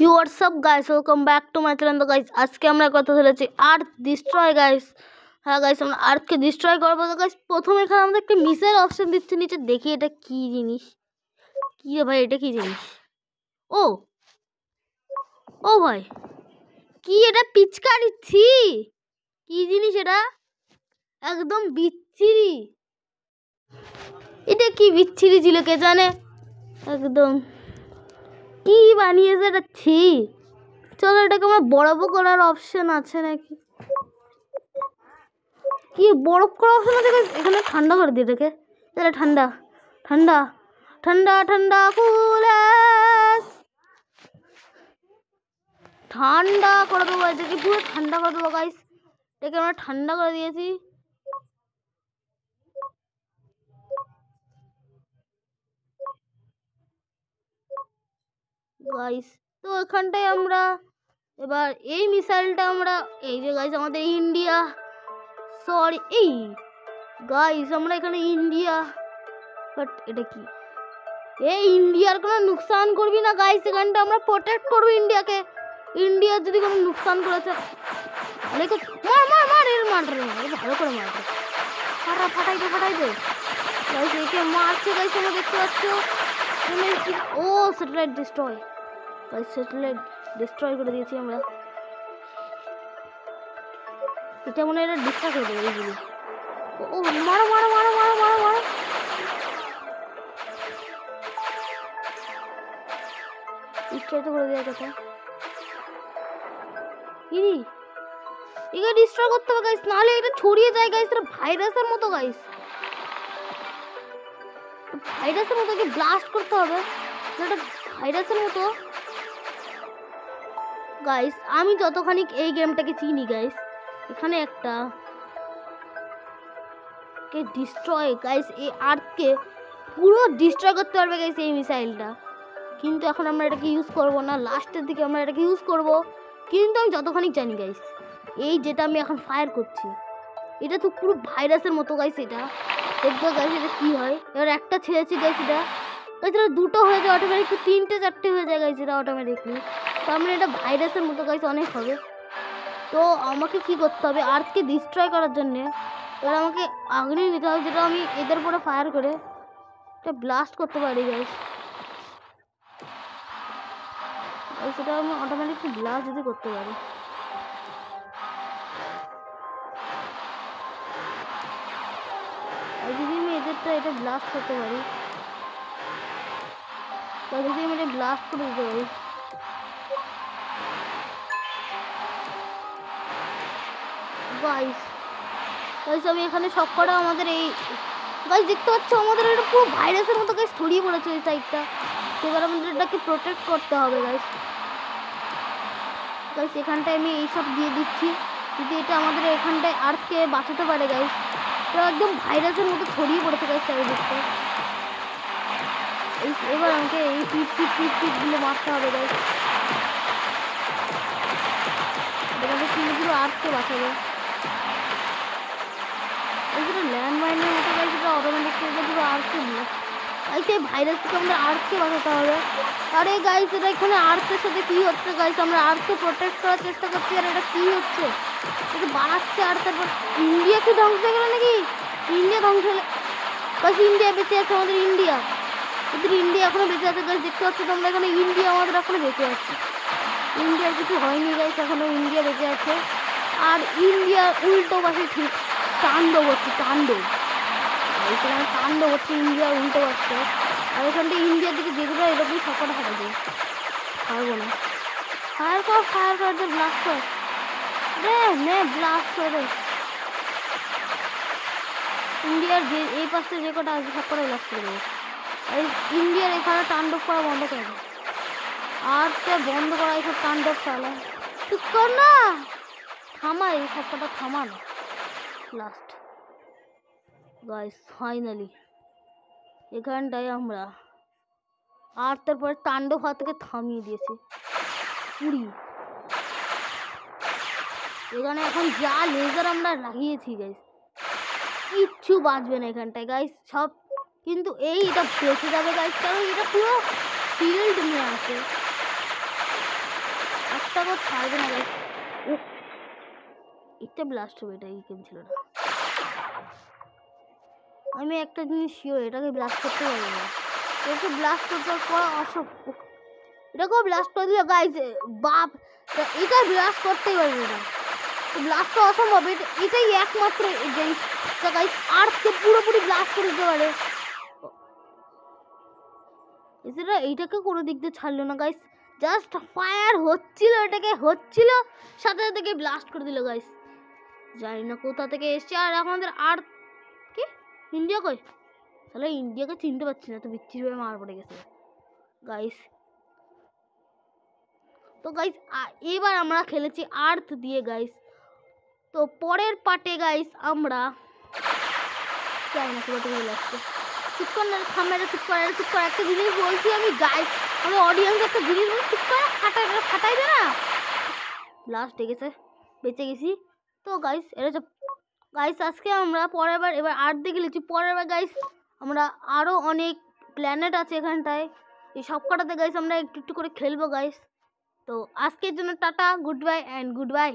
WhatsApp guys, welcome back to my channel. তো guys আজকে আমরা কথা চলেছি আর্থ ডিস্ট্রয় গাইস। হ্যাঁ গাইস, আমরা আর্থকে ডিস্ট্রয় করবো। তো গাইস প্রথমে এখানে আমাদের একটা মিসাইল অপশন দিচ্ছে নিচে, দেখি এটা কি জিনিস। কি রে ভাই, এটা কি জিনিস? ও ও ভাই, কি এটা? পিচকারি? ছি, কি জিনিস এটা? একদম বিচ্ছিরি। এটা কি বিচ্ছিরি ছিল কে জানে, একদম কি বানিয়েছে এটা, ছি। চলো এটাকে আমার বরফ করার অপশন আছে নাকি? কি বরফ করার অপশন আছে? এখানে ঠান্ডা করে দিই এটাকে, তাহলে ঠান্ডা ঠান্ডা ঠান্ডা ঠান্ডা কুলাস ঠান্ডা করে দেবো। এটাকে পুরো ঠান্ডা করে দেবো গাইস। এটাকে আমরা ঠান্ডা করে দিয়েছি। গাইস তো এখানটায় আমরা এবার এই মিসাইলটা আমরা, এই যে গাইস আমাদের ইন্ডিয়া, সরি এই গাইস আমরা এখানে ইন্ডিয়া, বাট এটা কি? এই ইন্ডিয়ার কোনো নুকসান করবি না গাইস, এখানটা আমরা প্রোটেক্ট করবো ইন্ডিয়াকে। ইন্ডিয়ার যদি কোনো নুকসান করেছে মার মার মার, এর মার রে, ভালো করে মার, ফাটাই দে গাইস। একে মারছে গাইস, তোমরা দেখতে পাচ্ছ। ও satellite destroy guys, satellite destroy করে দিয়েছি আমরা। এটা মনে হয় এটা ডিস্ট্রাক্ট হয়ে যাবে এইগুলি। ও মারো মারো মারো মারো মারো মারো, ডিস্ট্রয় তো করে দেওয়ার কথা। ইনি একে ডিস্ট্রয় করতে হবে গাইস, নাহলে এটা ছড়িয়ে যায় গাইস। এটা ভাইরাসের মতো গাইস, ভাইরাসের মতো কি ব্লাস্ট করতে হবে, এটা ভাইরাসের মতো গাইস। আমি যতখানি এই গেমটাকে চিনি গাইস, এখানে একটা কে ডিস্ট্রয় গাইস, এই আর্থকে পুরো ডিস্ট্রয় করতে পারবে গাইস এই মিসাইলটা। কিন্তু এখন আমরা এটাকে ইউজ করব না, লাস্টের দিকে আমরা এটাকে ইউজ করব। কিন্তু আমি যতখানি জানি গাইস, এই যেটা আমি এখন ফায়ার করছি এটা তো পুরো ভাইরাসের মতো গাইস। এটা দেখবো গাইস এটা কি হয়। এবার একটা ছেড়েছি গাইস, এটা গাইস এটা দুটো হয়ে যায় অটোমেটিক, তিনটে চারটে হয়ে যায় গাইস এটা অটোমেটিকলি। তো আমরা এটা ভাইরাসের মতো গাইস অনেক হবে। তো আমাকে কি করতে হবে আর্থকে ডিস্ট্রয় করার জন্যে? এবার আমাকে আগুনে নিতে হবে, যেটা আমি এদের উপরে ফায়ার করে এটা ব্লাস্ট করতে পারি গাইস। সেটা আমি অটোমেটিকলি ব্লাস্ট যদি করতে পারি, যদি আমি এদেরটা এটা ব্লাস্ট করতে পারি, যদি আমি এটা ব্লাস্ট করে দিতে পারি গাইস। গাইস আমি এখানে সব করা আমাদের এই গাইস দেখতে পাচ্ছ, আমাদের এটা পুরো ভাইরাসের মতো গাইস ছড়িয়ে পড়েছে এই সাইডটা। এবার আমাদের এটাকে প্রোটেক্ট করতে হবে গাইস। গাইস এখানটায় আমি এইসব দিয়ে দিচ্ছি, যদি এটা আমাদের এখানটায় আর্থকে বাঁচাতে পারে গাইস। তো একদম ভাইরাসের মতো ছড়িয়ে পড়েছে গাইস চারিদিকটা। এবার আমাকে এই পিট গুলো মারতে হবে গাইস, আমাদের পুরো আর্থকে বাঁচাবে। এইটা ল্যান্ডমাইনের মতো গাইস, এটা অটোমেটিক পুরো আর্থকে গাইস, এই ভাইরাস থেকে আমাদের আর্থকে বাঁচাতে হবে। আরে গাইস এটা এখানে আর্থের সাথে কি হচ্ছে গাইস? আমরা আর্থকে প্রোটেক্ট করার চেষ্টা করছি, আর এটা কি হচ্ছে? এটা বাড়াচ্ছে আর তারপর ইন্ডিয়া কি ধ্বংস হয়ে গেল নাকি? ইন্ডিয়া ধ্বংস হলে গাইস, ইন্ডিয়া বেঁচে আছে, আমাদের ইন্ডিয়া, ওদের ইন্ডিয়া এখনো বেঁচে আছে গাইস। দেখতে পাচ্ছ তোমরা এখানে ইন্ডিয়া আমাদের এখনো বেঁচে আছে। ইন্ডিয়ার কিছু হয়নি গাইস, এখনো ইন্ডিয়া বেঁচে আছে। আর ইন্ডিয়া উল্টো পাশে ঠিক তাণ্ডব হচ্ছে, তাণ্ডব হচ্ছে ইন্ডিয়ার উল্টো পাশে। আর এখানটা ইন্ডিয়ার দিকে যেগুলো এরকম সবকটা ফাটা যায়, পারবো না। ফায়ার কর যে ব্লাস্ট কর রে, নে ব্লাস্ট করে ইন্ডিয়ার যে এই পাশে যে কটা আছে সব কটা ব্লাস্ট করে দেবো। এই ইন্ডিয়ার এখানে তাণ্ডব করা বন্ধ করে দেবো, আর তো বন্ধ করা এইসব তাণ্ডব চালা ঠিক কর না, থামা এই সব কটা থামা না। লাস্ট গাইস ফাইনালি এখানটায় আমরা আর তারপরে তাণ্ডব হাতকে থামিয়ে দিয়েছি পুরি। এখানে এখন যা লেজার আমরা লাগিয়েছি গাইস, কিচ্ছু বাঁচবে না এখানটায় গাইস সব। কিন্তু এটা বেঁচে যাবে গাইস, কারণ এটা পুরো ফিল্ড নিয়ে আছে। একটাকেও ছাড়বে না গাইস। ও এটা ব্লাস্ট হবে, এটা এই গেম ছিল না। আমি একটা জিনিস শিওর, এটাকে ব্লাস্ট করতে পারবো না। এটাকে ব্লাস্ট করতে পর অসম্ভব। এটাকেও ব্লাস্ট করে দিল গাইস, বাপ এটা ব্লাস্ট করতেই পারবে না। ব্লাস্ট তো অসম্ভব, এটাই একমাত্র জিনিস যা গাইস আর্থকে পুরোপুরি ব্লাস্ট করে দিতে পারে। এছাড়া এইটাকে কোনো দিক দিয়ে ছাড়লো না গাইস, জাস্ট ফায়ার হচ্ছিল, এটাকে হচ্ছিল সাথে সাথে ব্লাস্ট করে দিল গাইস। জানি না কোথা থেকে এসছে। আর আমাদের আর্থ কি ইন্ডিয়া কই, তাহলে ইন্ডিয়াকে চিনতে পারছি না, তো বিচ্ছিরিভাবে মার পড়ে গেছে গাইস। তো গাইস এবার আমরা খেলেছি আর্থ দিয়ে গাইস। তো পরের পার্টে গাইস আমরা জানি না কোথা থেকে চলে আসছে। চুপ কর না, থামেরা চুপ কর, চুপ কর। একটা জিনিস বলছি আমি গাইস, আমি অডিয়েন্স একটা জিনিস বলছি, চুপ কর, ফাটাই দে না। লাস্ট গেছে, বেঁচে গেছি। তো গাইস এটা গাইস আজকে আমরা পরের বার এবার আর্থ দিয়ে খেলেছি। পরের বার গাইস আমরা আরও অনেক প্ল্যানেট আছে এখানটায়, এই সব কটাতে গাইস আমরা একটু একটু করে খেলবো গাইস। তো আজকের জন্য tata, good bye and good bye.